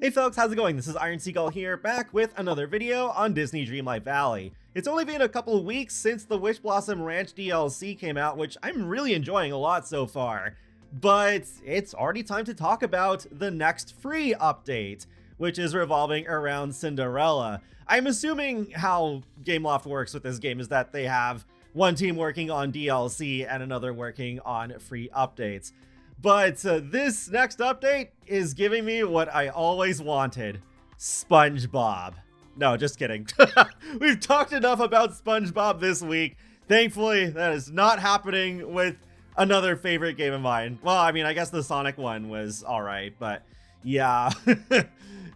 Hey folks, how's it going? This is Iron Seagull here, back with another video on Disney Dreamlight Valley. It's only been a couple of weeks since the Wish Blossom Ranch DLC came out, which I'm really enjoying a lot so far. But it's already time to talk about the next free update, which is revolving around Cinderella. I'm assuming how Gameloft works with this game is that they have one team working on DLC and another working on free updates. But this next update is giving me what I always wanted: SpongeBob. No, just kidding. We've talked enough about SpongeBob this week. Thankfully, that is not happening with another favorite game of mine. Well, I mean, I guess the Sonic one was alright, but yeah.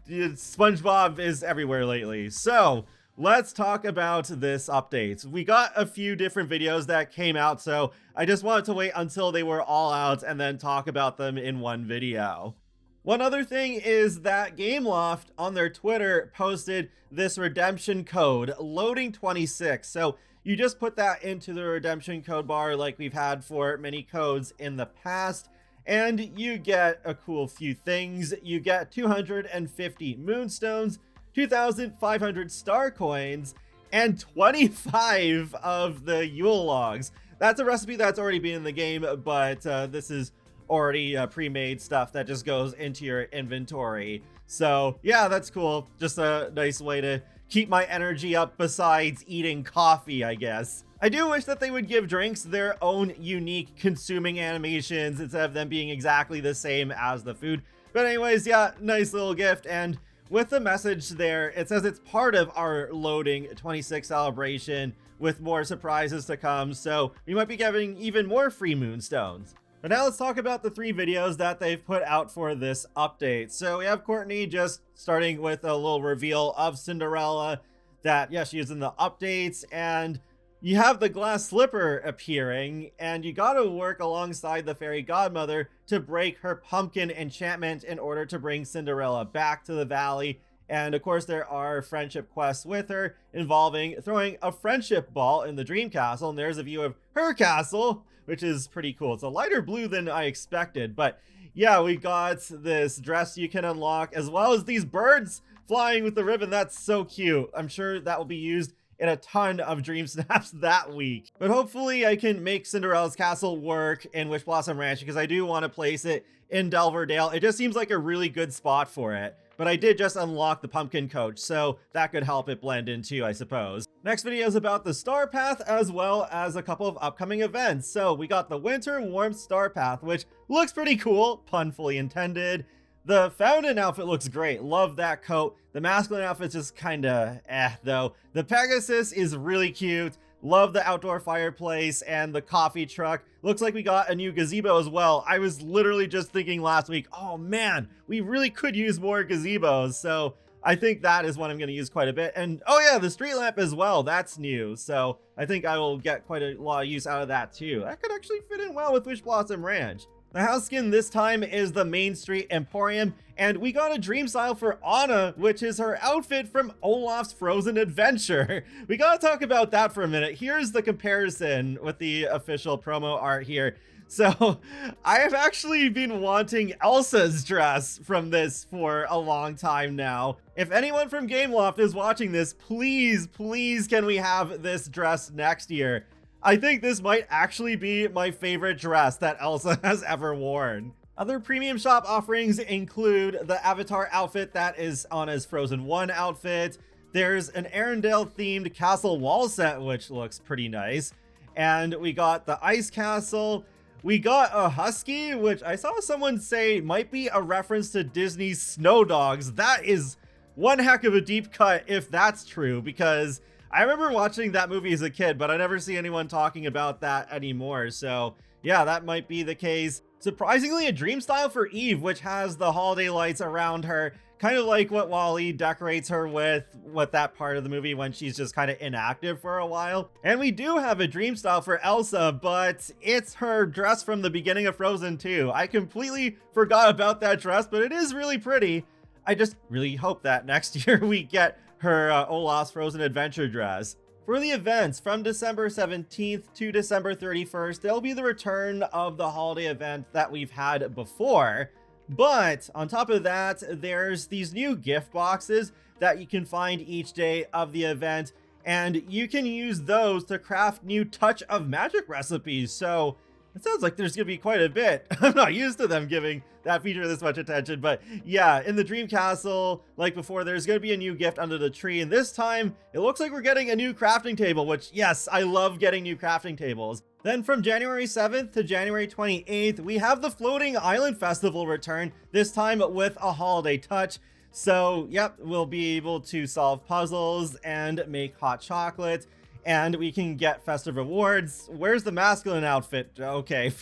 SpongeBob is everywhere lately. So, let's talk about this update. We got a few different videos that came out, so I just wanted to wait until they were all out and then talk about them in one video. One other thing is that Gameloft on their Twitter posted this redemption code, loading26. So you just put that into the redemption code bar like we've had for many codes in the past, and you get a cool few things. You get 250 moonstones, 2,500 star coins, and 25 of the Yule logs. That's a recipe that's already been in the game, but this is already pre-made stuff that just goes into your inventory. So yeah, that's cool. Just a nice way to keep my energy up besides eating coffee, I guess. I do wish that they would give drinks their own unique consuming animations instead of them being exactly the same as the food. But anyways, yeah, nice little gift. And with the message there, it says it's part of our Loading 26 celebration with more surprises to come, so we might be getting even more free moonstones. But now let's talk about the 3 videos that they've put out for this update. So we have Courtney just starting with a little reveal of Cinderella, that, yeah, she is in the updates, and you have the glass slipper appearing, and you gotta work alongside the fairy godmother to break her pumpkin enchantment in order to bring Cinderella back to the valley. And of course, there are friendship quests with her involving throwing a friendship ball in the dream castle, and there's a view of her castle, which is pretty cool. It's a lighter blue than I expected, but yeah, we got this dress you can unlock, as well as these birds flying with the ribbon. That's so cute. I'm sure that will be used in a ton of dream snaps that week. But hopefully I can make Cinderella's castle work in Wish Blossom Ranch, because I do want to place it in Delverdale. It just seems like a really good spot for it. But I did just unlock the pumpkin coach, so that could help it blend in too, I suppose. Next video is about the Star Path, as well as a couple of upcoming events. So we got the Winter Warmth Star Path, which looks pretty cool, pun fully intended. The Fountain outfit looks great. Love that coat. The masculine outfit's just kinda though. The Pegasus is really cute. Love the outdoor fireplace and the coffee truck. Looks like we got a new gazebo as well. I was literally just thinking last week, oh man, we really could use more gazebos. So I think that is one I'm going to use quite a bit. And oh yeah, the street lamp as well. That's new. So I think I will get quite a lot of use out of that too. That could actually fit in well with Wish Blossom Ranch. The house skin this time is the Main Street Emporium, and we got a dream style for Anna, which is her outfit from Olaf's Frozen Adventure. We gotta talk about that for a minute. Here's the comparison with the official promo art here. So I have actually been wanting Elsa's dress from this for a long time now. If anyone from Gameloft is watching this, please, please can we have this dress next year? I think this might actually be my favorite dress that Elsa has ever worn. Other premium shop offerings include the Avatar outfit that is Anna's Frozen 1 outfit. There's an Arendelle themed castle wall set, which looks pretty nice. And we got the Ice Castle. We got a Husky, which I saw someone say might be a reference to Disney's Snow Dogs. That is one heck of a deep cut if that's true, because I remember watching that movie as a kid, but I never see anyone talking about that anymore. So yeah, that might be the case. Surprisingly, a dream style for Eve, which has the holiday lights around her, kind of like what Wally decorates her with that part of the movie when she's just kind of inactive for a while. And we do have a dream style for Elsa, but it's her dress from the beginning of Frozen 2. I completely forgot about that dress, but it is really pretty. I just really hope that next year we get her Olaf's Frozen Adventure dress. For the events, from December 17th to December 31st, there'll be the return of the holiday event that we've had before. But on top of that, there's these new gift boxes that you can find each day of the event, and you can use those to craft new touch of magic recipes. So it sounds like there's gonna be quite a bit. I'm not used to them giving that feature this much attention, but yeah, in the Dream Castle, like before, there's gonna be a new gift under the tree, and this time it looks like we're getting a new crafting table, which, yes, I love getting new crafting tables. Then from January 7th to January 28th, we have the Floating Island Festival return, this time with a holiday touch. So, yep, we'll be able to solve puzzles and make hot chocolate, and we can get festive rewards. Where's the masculine outfit? Okay.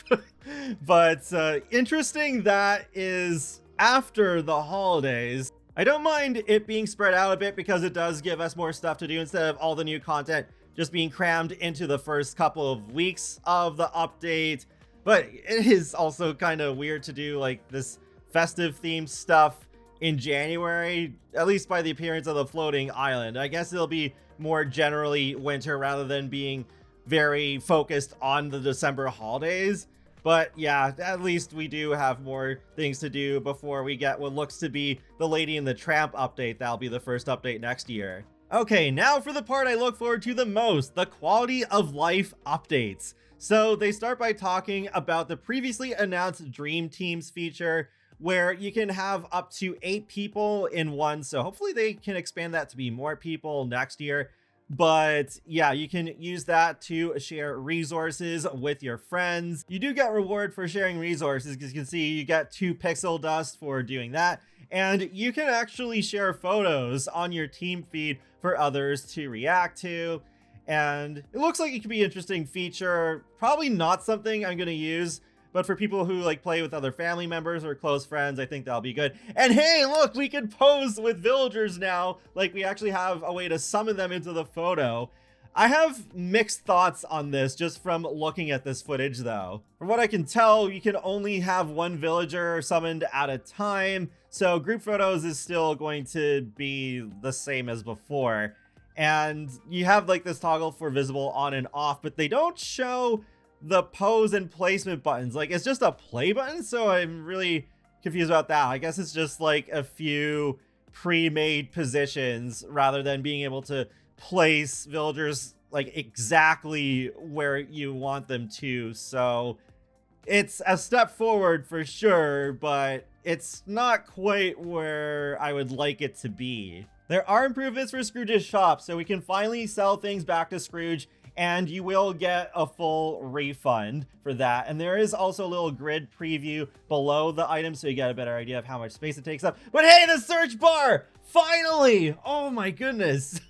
But interesting that is after the holidays. I don't mind it being spread out a bit because it does give us more stuff to do instead of all the new content just being crammed into the first couple of weeks of the update. But it is also kind of weird to do like this festive themed stuff in January, at least by the appearance of the floating island. I guess it'll be more generally winter rather than being very focused on the December holidays. But yeah, at least we do have more things to do before we get what looks to be the Lady and the Tramp update. That'll be the first update next year. Okay, now for the part I look forward to the most, the quality of life updates. So they start by talking about the previously announced Dream Teams feature, where you can have up to 8 people in one. So hopefully they can expand that to be more people next year. But yeah, you can use that to share resources with your friends. You do get reward for sharing resources because you can see you get 2 pixel dust for doing that. And you can actually share photos on your team feed for others to react to. And it looks like it could be an interesting feature. Probably not something I'm going to use, but for people who like play with other family members or close friends, I think that'll be good. And hey, look, we can pose with villagers now. Like we actually have a way to summon them into the photo. I have mixed thoughts on this just from looking at this footage though. From what I can tell, you can only have 1 villager summoned at a time. So group photos is still going to be the same as before. And you have like this toggle for visible on and off, but they don't show the pose and placement buttons. Like it's just a play button, so I'm really confused about that. I guess it's just like a few pre-made positions rather than being able to place villagers like exactly where you want them to. So it's a step forward for sure, but it's not quite where I would like it to be. There are improvements for Scrooge's shop, so we can finally sell things back to Scrooge, and you will get a full refund for that. And there is also a little grid preview below the item, so you get a better idea of how much space it takes up. But hey, the search bar! Finally! Oh my goodness.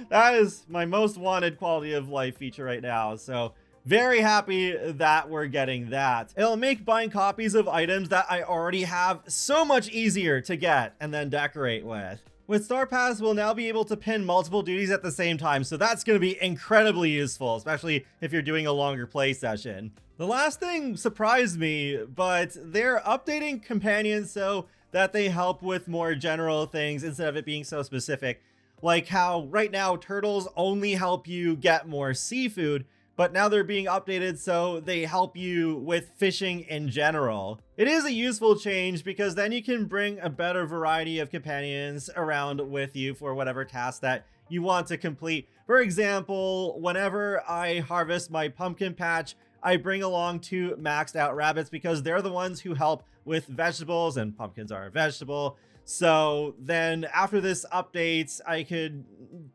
That is my most wanted quality of life feature right now. So very happy that we're getting that. It'll make buying copies of items that I already have so much easier to get and then decorate with. With Star Pass, we'll now be able to pin multiple duties at the same time, so that's going to be incredibly useful, especially if you're doing a longer play session. The last thing surprised me, but they're updating companions so that they help with more general things instead of it being so specific. Like how right now turtles only help you get more seafood, but now they're being updated so they help you with fishing in general. It is a useful change because then you can bring a better variety of companions around with you for whatever task that you want to complete. For example, whenever I harvest my pumpkin patch, I bring along 2 maxed out rabbits because they're the ones who help with vegetables, and pumpkins are a vegetable. So then after this update, I could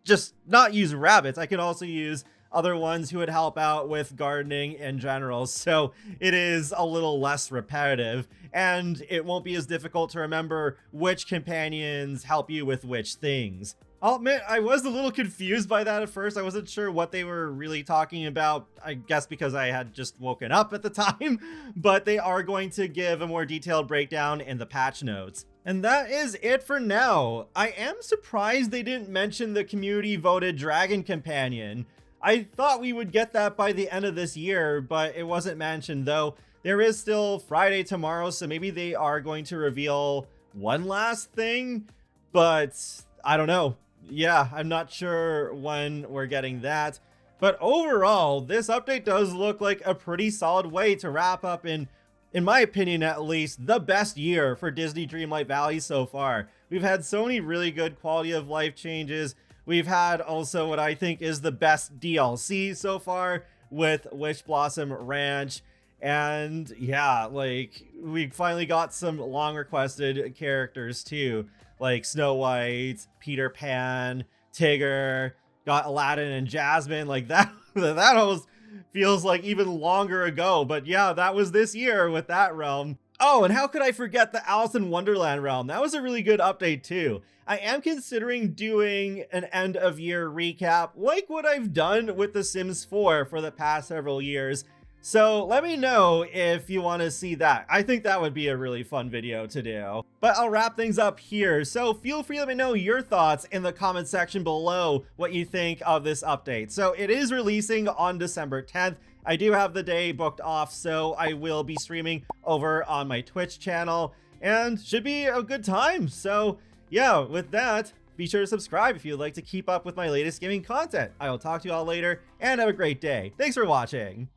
just not use rabbits. I could also use other ones who would help out with gardening in general. So it is a little less repetitive, and it won't be as difficult to remember which companions help you with which things. I'll admit, I was a little confused by that at first. I wasn't sure what they were really talking about, I guess because I had just woken up at the time, but they are going to give a more detailed breakdown in the patch notes. And that is it for now. I am surprised they didn't mention the community voted dragon companion. I thought we would get that by the end of this year, but it wasn't mentioned, though. There is still Friday tomorrow, so maybe they are going to reveal one last thing, but I don't know. Yeah, I'm not sure when we're getting that. But overall, this update does look like a pretty solid way to wrap up an in my opinion at least, the best year for Disney Dreamlight Valley so far. We've had so many really good quality of life changes. We've had also what I think is the best DLC so far with Wish Blossom Ranch. And yeah, like, we finally got some long requested characters too, like Snow White, Peter Pan, Tigger, got Aladdin and Jasmine. Like that almost feels like even longer ago, but yeah, that was this year with that realm. Oh, and how could I forget the Alice in Wonderland realm? That was a really good update too. I am considering doing an end of year recap like what I've done with The Sims 4 for the past several years. So let me know if you want to see that. I think that would be a really fun video to do. But I'll wrap things up here. So feel free to let me know your thoughts in the comment section below, what you think of this update. So it is releasing on December 10th. I do have the day booked off, so I will be streaming over on my Twitch channel and should be a good time. So yeah, with that, be sure to subscribe if you'd like to keep up with my latest gaming content. I will talk to you all later and have a great day. Thanks for watching.